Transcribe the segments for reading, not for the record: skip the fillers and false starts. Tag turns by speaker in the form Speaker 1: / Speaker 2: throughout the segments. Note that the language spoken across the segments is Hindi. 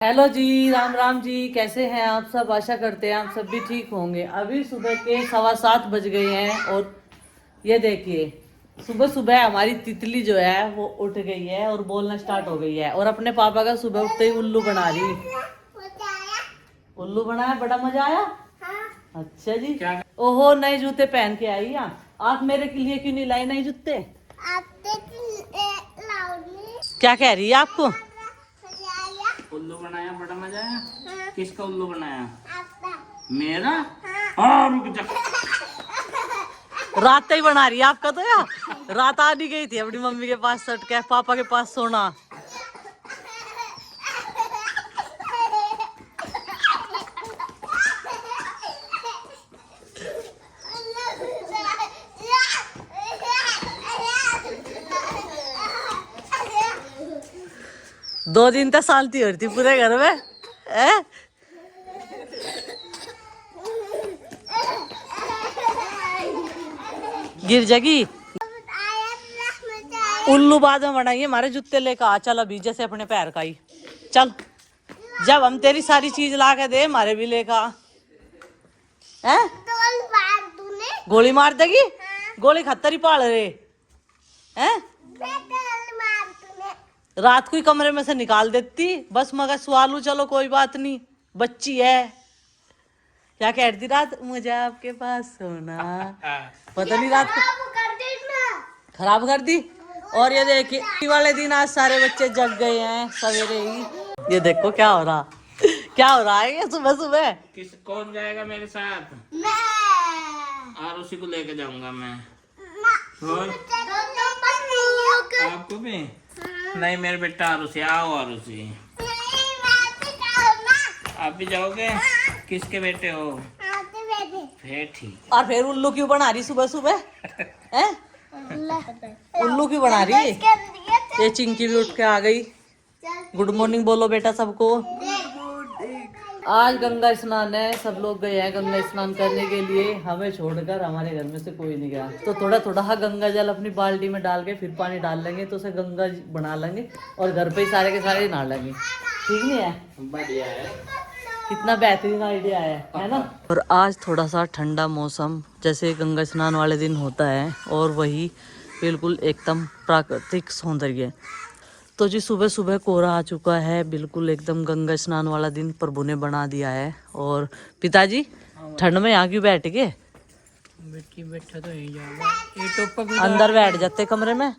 Speaker 1: हेलो जी, राम राम जी। कैसे हैं आप सब? आशा करते हैं आप सब भी ठीक होंगे। अभी सुबह के 7:15 बज गए हैं और ये देखिए, सुबह सुबह हमारी तितली जो है वो उठ गई है और बोलना स्टार्ट हो गई है और अपने पापा का सुबह उठते ही उल्लू बना रही। उल्लू बनाया, बड़ा मजा आया। अच्छा जी। ओहो, नए जूते पहन के आई आप मेरे के लिए क्यों नहीं लाई नए जूते? क्या कह रही है आपको?
Speaker 2: उल्लू बनाया, बड़ा मजा आया। हाँ। किसका उल्लू बनाया? आपका। मेरा? हाँ, रुक जा।
Speaker 1: रात ही बना रही है आपका तो यार। रात आ नहीं गई थी अपनी मम्मी के पास सट के पापा के पास सोना। दो दिन तक शांति हो रही थी पूरे घर में। गिर जाएगी। उल्लू बाद में बनाइए, हमारे जूते लेकर आ। चल अभी जैसे अपने पैर का ही चल। जब हम तेरी सारी चीज ला के दे हमारे भी लेकर हैं। गोली मार देगी। हाँ। गोली खत्तर ही पाल रहे हैं। रात को ही कमरे में से निकाल देती बस, मगर सवालू चलो कोई बात नहीं, बच्ची है। क्या कह रही थी रात? मुझे आपके पास सोना। पता नहीं रात को खराब कर दी। और ये देखिए वाले दिन आज सारे बच्चे जग गए हैं सवेरे ही। ये देखो क्या हो रहा, क्या हो रहा है ये सुबह सुबह।
Speaker 2: कौन जाएगा मेरे साथ? और उसी को लेके जाऊंगा मैं। और आपको भी? नहीं मेरे बेटा, आरुषि आओ। आरुषि आप भी जाओगे? किसके बेटे हो? फिर ठीक।
Speaker 1: और फिर उल्लू क्यों बना रही सुबह सुबह? हैं? उल्लू क्यों बना रही? ये चिंकी भी उठ के आ गई। गुड मॉर्निंग बोलो बेटा सबको। आज गंगा स्नान है, सब लोग गए हैं गंगा स्नान करने के लिए। हमें छोड़कर हमारे घर में से कोई नहीं गया। तो थोड़ा थोड़ा गंगा जल अपनी बाल्टी में डाल के फिर पानी डाल लेंगे तो उसे गंगा बना लेंगे और घर पे ही सारे के सारे नहा लेंगे। ठीक नहीं है?
Speaker 2: बढ़िया है।
Speaker 1: कितना बेहतरीन आइडिया है ना। और आज थोड़ा सा ठंडा मौसम जैसे गंगा स्नान वाले दिन होता है और वही बिल्कुल एकदम प्राकृतिक सौंदर्य। तो जी सुबह सुबह कोहरा आ चुका है, बिल्कुल एकदम गंगा स्नान वाला दिन प्रभु ने बना दिया है। और पिताजी ठंड में यहाँ क्यों बैठ गए?
Speaker 2: बैठा तो यही जाऊंगा।
Speaker 1: अंदर बैठ जाते कमरे में।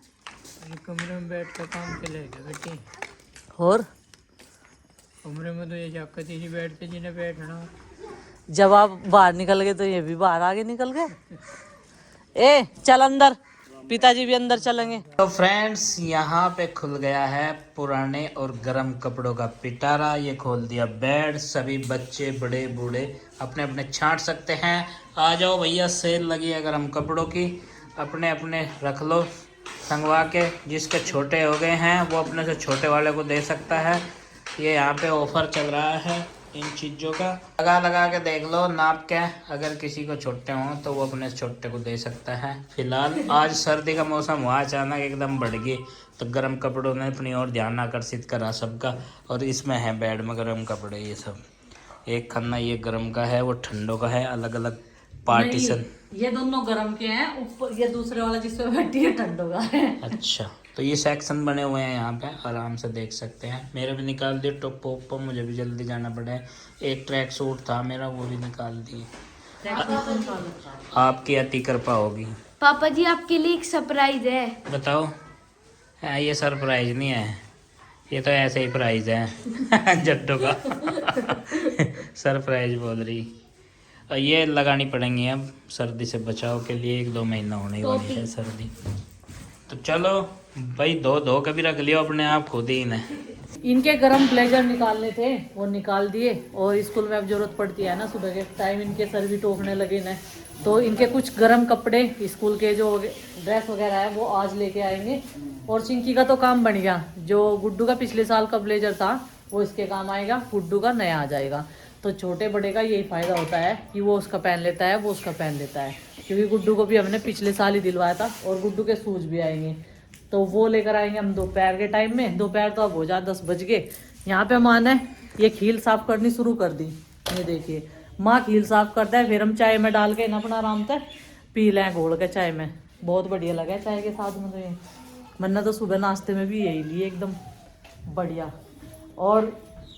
Speaker 2: कमरे में बैठ कर काम चलेगा बेटी।
Speaker 1: और
Speaker 2: कमरे में तो ये जाकर ही बैठते जिन्हें बैठना।
Speaker 1: जब आप बाहर निकल गए तो ये भी बाहर आगे निकल गए। ए चल अंदर, पिताजी भी अंदर चलेंगे।
Speaker 2: तो फ्रेंड्स यहाँ पे खुल गया है पुराने और गर्म कपड़ों का पिटारा। ये खोल दिया बेड। सभी बच्चे बड़े बूढ़े अपने अपने छांट सकते हैं। आ जाओ भैया, सेल लगी है गर्म कपड़ों की। अपने अपने रख लो संगवा के। जिसके छोटे हो गए हैं वो अपने से छोटे वाले को दे सकता है। ये यहाँ पे ऑफर चल रहा है इन चीज़ों का। लगा के देख लो नाप के। अगर किसी को छोटे हों तो वो अपने छोटे को दे सकता है। फिलहाल आज सर्दी का मौसम हुआ, अचानक एकदम बढ़ गई तो गर्म कपड़ों ने अपनी ओर ध्यान आकर्षित करा सबका। और इसमें है बेड में गर्म कपड़े। ये सब एक खन्ना ये गर्म का है, वो ठंडों का है, अलग अलग पार्टीशन।
Speaker 1: ये दोनों गर्म के हैं, ऊपर ये दूसरे वाला जिसमें बैठी है ठंडों का है।
Speaker 2: अच्छा, तो ये सेक्शन बने हुए हैं यहाँ पे, आराम से देख सकते हैं। मेरे भी निकाल दिए टॉप ओप, मुझे भी जल्दी जाना पड़ा है। एक ट्रैक सूट था मेरा, वो भी निकाल दिए। आपकी अति कृपा होगी।
Speaker 3: पापा जी आपके लिए एक सरप्राइज है।
Speaker 2: बताओ। ये सरप्राइज नहीं है, ये तो ऐसे ही प्राइज है जट्टों का सरप्राइज बोल रही। और ये लगानी पड़ेंगी अब सर्दी से बचाव के लिए। 1-2 महीना होने वाली है सर्दी। तो चलो भाई, धो के भी रख लियो अपने आप खुद ही ने।
Speaker 1: इनके गरम ब्लेजर निकालने थे, वो निकाल दिए। और स्कूल में अब जरूरत पड़ती है ना, सुबह के टाइम इनके सर भी टोकने लगे ना, तो इनके कुछ गरम कपड़े स्कूल के जो ड्रेस वगैरह है वो आज लेके आएंगे। और चिंकी का तो काम बन गया, जो गुड्डू का पिछले साल का ब्लेजर था वो इसके काम आएगा, गुड्डू का नया आ जाएगा। तो छोटे बड़े का यही फायदा होता है कि वो उसका पहन लेता है, वो उसका पहन लेता है। क्योंकि गुड्डू को भी हमने पिछले साल ही दिलवाया था। और गुड्डू के शूज भी आएंगे तो वो लेकर आएंगे हम दोपहर के टाइम में। दोपहर तो अब हो जाए 10 बज गए। यहाँ पे हम आना है ये खील साफ करनी शुरू कर दी। ये देखिए माँ खील साफ करता है, फिर हम चाय में डाल के ना अपना आराम से पी लें घोल के चाय में। बहुत बढ़िया लगा है चाय के साथ में। तो ये वरना तो सुबह नाश्ते में भी यही लिए एकदम बढ़िया। और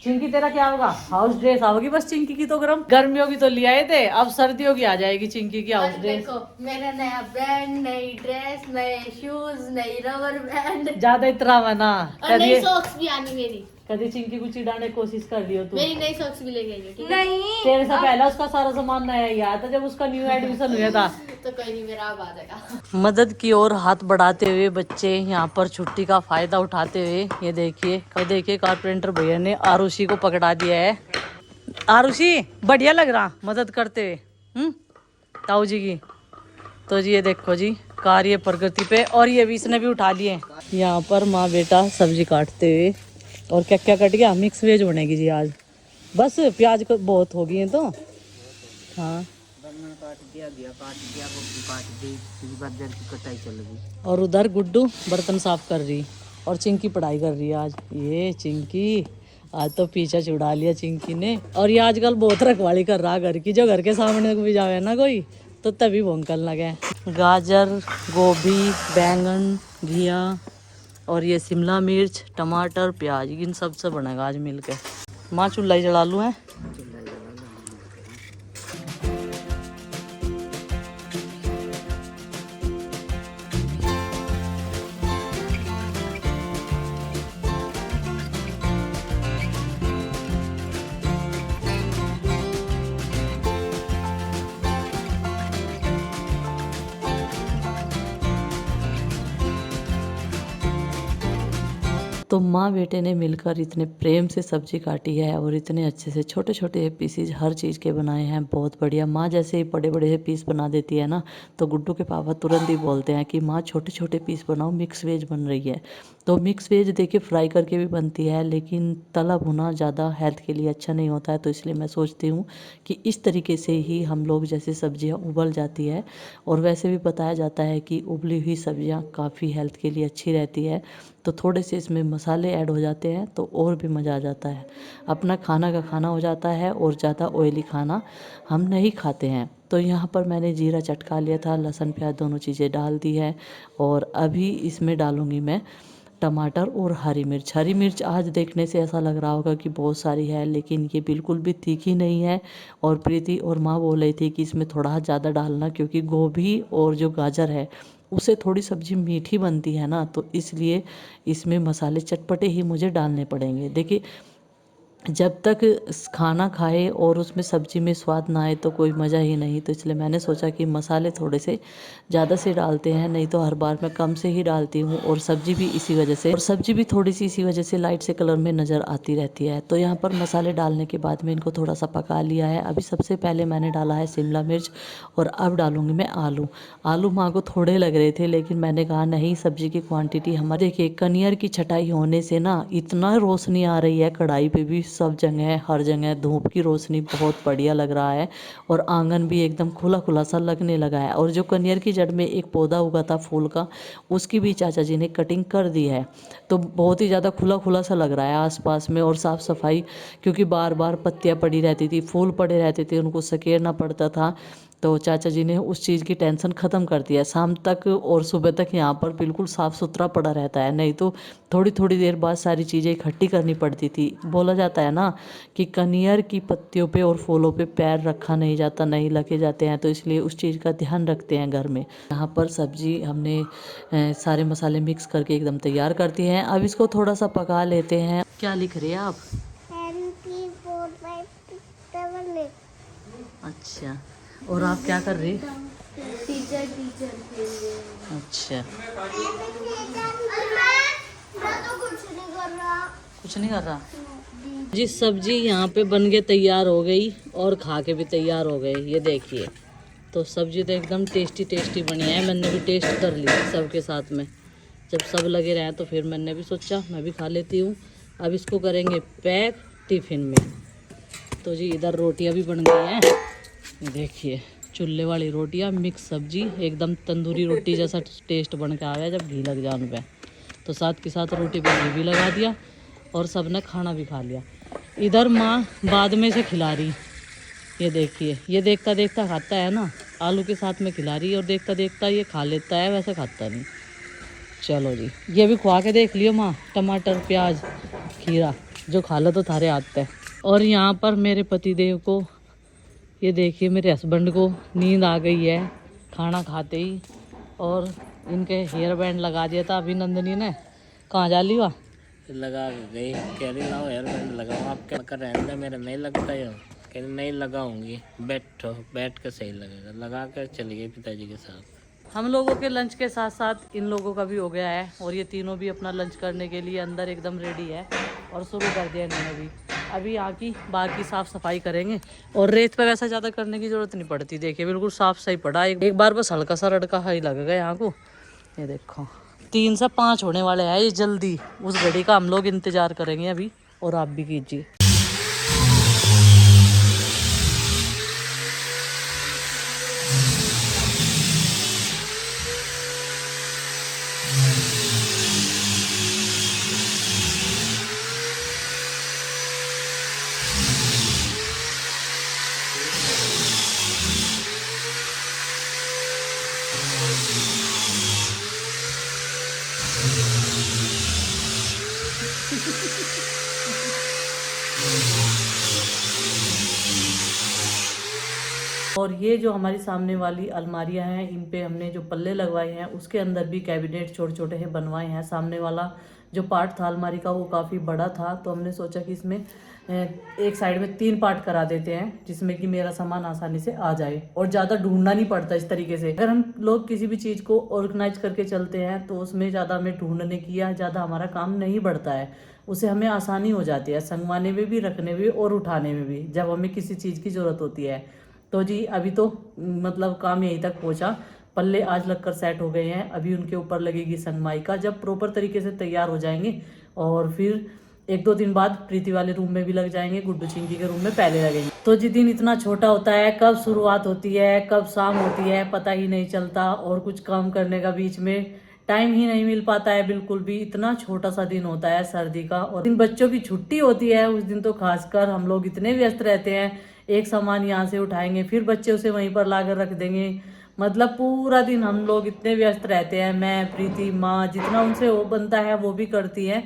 Speaker 1: चिंकी तेरा क्या होगा? हाउस ड्रेस आओगी बस चिंकी की तो गर्मियों की तो ले आए थे, अब सर्दियों की आ जाएगी चिंकी की हाउस ड्रेस।
Speaker 3: मेरा नया बैंड, नई ड्रेस, नए शूज, नई रबर बैंड,
Speaker 1: ज्यादा इतना बना
Speaker 3: और नई सॉक्स भी आनी मेरी।
Speaker 1: कभी चिंकी को चिढ़ाने की कोशिश कर लियो तू।
Speaker 3: मेरी नई सॉक्स भी ले गई। नहीं
Speaker 1: तेरे से पहले उसका सारा सामान नया ही आया था जब उसका न्यू एडमिशन हुआ था।
Speaker 3: तो कोई नहीं, मेरा अब आ जाएगा।
Speaker 1: मदद की ओर हाथ बढ़ाते हुए बच्चे यहाँ पर छुट्टी का फायदा उठाते हुए ये देखिए कारपेंटर भैया ने आरुषि को पकड़ा दिया है। आरुषि बढ़िया लग रहा मदद करते हुए ताऊ जी की। तो जी ये देखो जी कार्य प्रगति पे, और ये भी इसने भी उठा लिए। यहाँ पर माँ बेटा सब्जी काटते हुए, और क्या क्या कट गया? मिक्स वेज बनेगी जी आज। बस प्याज बहुत हो गई है तो हाँ। और उधर गुड्डू बर्तन साफ कर रही और चिंकी पढ़ाई कर रही है आज। ये चिंकी आज तो पीछा छुड़ा लिया चिंकी ने। और ये आजकल बहुत रखवाली कर रहा घर की, जो घर के सामने भी जावे ना कोई तो तभी भोंकल लगे। गाजर, गोभी, बैंगन, घिया और ये शिमला मिर्च, टमाटर, प्याज, इन सब से बनेगा आज मिलके। माँ चूल्हा ही जला लूँ है। तो माँ बेटे ने मिलकर इतने प्रेम से सब्जी काटी है और इतने अच्छे से छोटे छोटे पीसीज हर चीज़ के बनाए हैं। बहुत बढ़िया। माँ जैसे ही बड़े बड़े पीस बना देती है ना तो गुड्डू के पापा तुरंत ही बोलते हैं कि माँ छोटे छोटे पीस बनाओ, मिक्स वेज बन रही है। तो मिक्स वेज देखिए फ्राई करके भी बनती है, लेकिन तला भुना ज़्यादा हेल्थ के लिए अच्छा नहीं होता है। तो इसलिए मैं सोचती हूँ कि इस तरीके से ही हम लोग जैसे सब्जियाँ उबल जाती है, और वैसे भी बताया जाता है कि उबली हुई सब्जियाँ काफ़ी हेल्थ के लिए अच्छी रहती है। तो थोड़े से इसमें मसाले ऐड हो जाते हैं तो और भी मज़ा आ जाता है। अपना खाना का खाना हो जाता है और ज़्यादा ऑयली खाना हम नहीं खाते हैं। तो यहाँ पर मैंने जीरा चटका लिया था, लहसुन प्याज दोनों चीज़ें डाल दी है, और अभी इसमें डालूँगी मैं टमाटर और हरी मिर्च। हरी मिर्च आज देखने से ऐसा लग रहा होगा कि बहुत सारी है, लेकिन ये बिल्कुल भी तीखी नहीं है। और प्रीति और माँ बोल रही थी कि इसमें थोड़ा ज़्यादा डालना, क्योंकि गोभी और जो गाजर है उससे थोड़ी सब्ज़ी मीठी बनती है ना, तो इसलिए इसमें मसाले चटपटे ही मुझे डालने पड़ेंगे। देखिए जब तक खाना खाए और उसमें सब्ज़ी में स्वाद ना आए तो कोई मज़ा ही नहीं। तो इसलिए मैंने सोचा कि मसाले थोड़े से ज़्यादा से डालते हैं, नहीं तो हर बार मैं कम से ही डालती हूँ। और सब्ज़ी भी इसी वजह से, और सब्ज़ी भी थोड़ी सी इसी वजह से लाइट से कलर में नज़र आती रहती है। तो यहाँ पर मसाले डालने के बाद में इनको थोड़ा सा पका लिया है। अभी सबसे पहले मैंने डाला है शिमला मिर्च, और अब डालूँगी मैं आलू। आलू माँ को थोड़े लग रहे थे, लेकिन मैंने कहा नहीं, सब्ज़ी की क्वान्टिटी हमारे। देखिए कनियर की छटाई होने से ना इतना रोशनी आ रही है कढ़ाई पर भी, सब जगह हर जगह धूप की रोशनी बहुत बढ़िया लग रहा है। और आंगन भी एकदम खुला खुला सा लगने लगा है। और जो कनियर की जड़ में एक पौधा उगा था फूल का, उसकी भी चाचा जी ने कटिंग कर दी है। तो बहुत ही ज़्यादा खुला खुला सा लग रहा है आसपास में। और साफ़ सफाई, क्योंकि बार बार पत्तियाँ पड़ी रहती थी, फूल पड़े रहते थे, उनको सकेरना पड़ता था। तो चाचा जी ने उस चीज़ की टेंशन ख़त्म कर दिया। शाम तक और सुबह तक यहाँ पर बिल्कुल साफ़ सुथरा पड़ा रहता है, नहीं तो थोड़ी थोड़ी देर बाद सारी चीज़ें इकट्ठी करनी पड़ती थी। बोला जाता है ना कि कनियर की पत्तियों पे और फूलों पे पैर रखा नहीं जाता, नहीं लगे जाते हैं। तो इसलिए उस चीज़ का ध्यान रखते हैं घर में। यहाँ पर सब्जी हमने सारे मसाले मिक्स करके एकदम तैयार करती हैं। अब इसको थोड़ा सा पका लेते हैं। क्या लिख रहे हैं आप? अच्छा, और आप क्या कर रही?
Speaker 3: टीचर
Speaker 1: अच्छा, कुछ नहीं कर रहा जी। सब्जी यहाँ पे बन के तैयार हो गई और खा के भी तैयार हो गई। ये देखिए, तो सब्जी तो एकदम टेस्टी टेस्टी बनी है। मैंने भी टेस्ट कर ली सबके साथ में। जब सब लगे रहे तो फिर मैंने भी सोचा मैं भी खा लेती हूँ। अब इसको करेंगे पैक टिफ़िन में। तो जी इधर रोटियाँ भी बन गई हैं। देखिए चूल्हे वाली रोटियाँ, मिक्स सब्जी, एकदम तंदूरी रोटी जैसा टेस्ट बन के आया जब घी लग जाने पे। तो साथ के साथ रोटी पे घी भी लगा दिया और सब ने खाना भी खा लिया। इधर माँ बाद में से खिला रही, ये देखिए, ये देखता देखता खाता है ना, आलू के साथ में खिला रही है और देखता देखता ये खा लेता है, वैसे खाता नहीं। चलो जी, ये भी खुआ के देख लियो माँ, टमाटर प्याज खीरा, जो खा लो तो थारे आता है। और यहाँ पर मेरे पतिदेव को, ये देखिए मेरे हस्बैंड को नींद आ गई है खाना खाते ही, और इनके हेयर बैंड लगा दिया था अभिनंदनी ने। कहाँ जा ली वहाँ
Speaker 2: लगा गई, कह रही लाओ हेयर बैंड लगाओ, आप क्या कर रहे हैं, मेरा नहीं लगता है, कह रही नहीं लगाऊंगी, बैठो, बैठ कर सही लगेगा, लगा कर चली गई पिताजी के साथ।
Speaker 1: हम लोगों के लंच के साथ साथ इन लोगों का भी हो गया है, और ये तीनों भी अपना लंच करने के लिए अंदर एकदम रेडी है, और शुरू कर दिया इन्होंने भी। अभी यहाँ की बाकी साफ़ सफाई करेंगे, और रेत पे वैसा ज़्यादा करने की ज़रूरत नहीं पड़ती, देखिए बिल्कुल साफ़ सही पड़ा, एक बार बस हल्का सा रड़का ही लगेगा यहाँ को। ये देखो 3 से 5 होने वाले हैं ये जल्दी, उस घड़ी का हम लोग इंतज़ार करेंगे अभी, और आप भी कीजिए। और ये जो हमारी सामने वाली अलमारियां हैं, इन पे हमने जो पल्ले लगवाए हैं, उसके अंदर भी कैबिनेट छोटे छोटे हैं बनवाए हैं। सामने वाला जो पार्ट था अलमारी का वो काफ़ी बड़ा था, तो हमने सोचा कि इसमें एक साइड में 3 पार्ट करा देते हैं, जिसमें कि मेरा सामान आसानी से आ जाए और ज़्यादा ढूंढना नहीं पड़ता। इस तरीके से अगर हम लोग किसी भी चीज़ को ऑर्गेनाइज करके चलते हैं तो उसमें ज़्यादा हमें ढूंढने की या ज़्यादा हमारा काम नहीं बढ़ता है, उसे हमें आसानी हो जाती है संगवाने में भी, रखने में भी और उठाने में भी, जब हमें किसी चीज़ की ज़रूरत होती है। तो जी अभी तो मतलब काम यहीं तक पहुंचा, पल्ले आज लगकर सेट हो गए हैं, अभी उनके ऊपर लगेगी संगमाई का, जब प्रॉपर तरीके से तैयार हो जाएंगे और फिर 1-2 दिन बाद प्रीति वाले रूम में भी लग जाएंगे, गुड्डू चिंकी के रूम में पहले लगेंगे। तो जी दिन इतना छोटा होता है, कब शुरुआत होती है कब शाम होती है पता ही नहीं चलता, और कुछ काम करने का बीच में टाइम ही नहीं मिल पाता है बिल्कुल भी। इतना छोटा सा दिन होता है सर्दी का, और दिन बच्चों की छुट्टी होती है उस दिन तो खासकर हम लोग इतने व्यस्त रहते हैं, एक सामान यहाँ से उठाएंगे फिर बच्चे उसे वहीं पर लाकर रख देंगे, मतलब पूरा दिन हम लोग इतने व्यस्त रहते हैं। मैं, प्रीति, माँ, जितना उनसे वो बनता है वो भी करती हैं,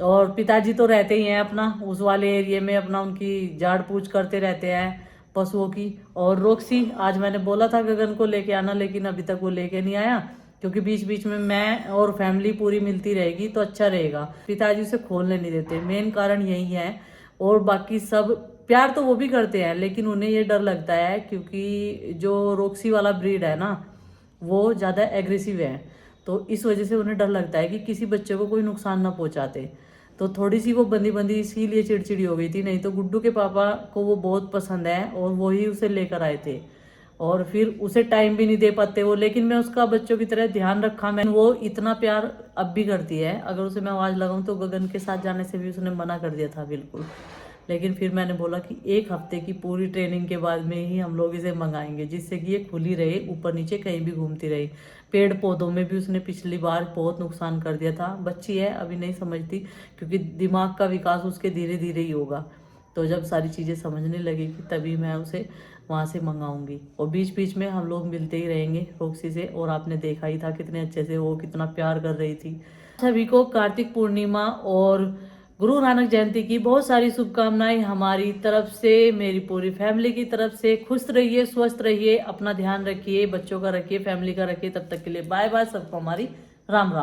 Speaker 1: और पिताजी तो रहते ही हैं अपना उस वाले एरिया में, अपना उनकी झाड़ पूछ करते रहते हैं पशुओं की। और रोक्सी आज मैंने बोला था गगन को लेके आना, लेकिन अभी तक वो लेके नहीं आया, क्योंकि बीच बीच में मैं और फैमिली पूरी मिलती रहेगी तो अच्छा रहेगा। पिताजी उसे खोलने नहीं देते, मेन कारण यही है। और बाकी सब प्यार तो वो भी करते हैं, लेकिन उन्हें ये डर लगता है क्योंकि जो रोक्सी वाला ब्रीड है ना वो ज़्यादा एग्रेसिव है, तो इस वजह से उन्हें डर लगता है कि किसी बच्चे को कोई नुकसान ना पहुंचाते। तो थोड़ी सी वो बंदी बंदी इसीलिए चिड़चिड़ी हो गई थी, नहीं तो गुड्डू के पापा को वो बहुत पसंद है और वो ही उसे लेकर आए थे, और फिर उसे टाइम भी नहीं दे पाते वो, लेकिन मैं उसका बच्चों की तरह ध्यान रखा। मैं वो इतना प्यार अब भी करती है, अगर उसे मैं आवाज़ लगाऊं तो गगन के साथ जाने से भी उसने मना कर दिया था बिल्कुल, लेकिन फिर मैंने बोला कि 1 हफ्ते की पूरी ट्रेनिंग के बाद में ही हम लोग इसे मंगाएंगे, जिससे कि ये खुली रहे, ऊपर नीचे कहीं भी घूमती रहे। पेड़ पौधों में भी उसने पिछली बार बहुत नुकसान कर दिया था, बच्ची है अभी नहीं समझती, क्योंकि दिमाग का विकास उसके धीरे धीरे ही होगा, तो जब सारी चीज़ें समझने लगेगी तभी मैं उसे वहाँ से मंगाऊंगी। और बीच बीच में हम लोग मिलते ही रहेंगे रोक्सी से, और आपने देखा ही था कितने अच्छे से वो कितना प्यार कर रही थी। सभी को कार्तिक पूर्णिमा और गुरु नानक जयंती की बहुत सारी शुभकामनाएं हमारी तरफ से, मेरी पूरी फैमिली की तरफ से। खुश रहिए, स्वस्थ रहिए, अपना ध्यान रखिए, बच्चों का रखिए, फैमिली का रखिए। तब तक के लिए बाय बाय, सबको हमारी राम राम।